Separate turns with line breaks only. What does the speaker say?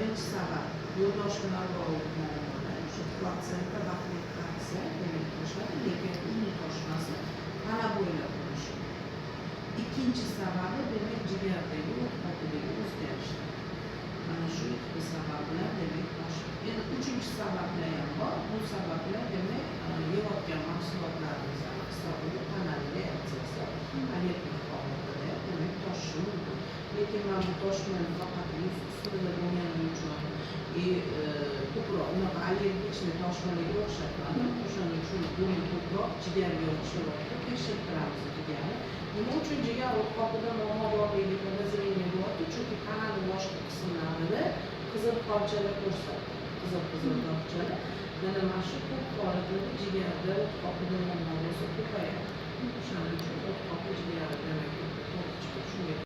birinchi sabab yo'ldosh bilan bog'liq muammolar. Shu platsenta vaqtli qatsa demak toshadi, lekin uning toshmasi tana bo'ylab bo'lishi. Ikkinchi sababi demak jigardagi o't qotidagi o'zgarishlar. Mana shu ikki sabablar demak boshqa. Endi uchinchi sabablar ham bor. Bu sabablar demak yeyotgan mahsulotlarimiz hisobiga tanali reaksiyasi allergik holatida demak toshishi mumkin. Lekin mana bu toshmani faqat yuz ustida bo'lgani uchun ko'proq unaqa allergichni toshmalarga o'xshatmadi. O'shaning uchun buni ko'proq jigarga o'xshatyapti. Tekshirtiramiz jigarni. Nima uchun jigar o't qopida muammo borligi podozrение bo'lyapti? Chunki tanani boshqa qismlarida qizil parchalar ko'rsatdi. Qizil parchalar. Mana mana shu ko'p holatlarda jigarda o't qopida muammo bo'lsa ko'payadi. O'shaning uchun o't qopi jigarda demak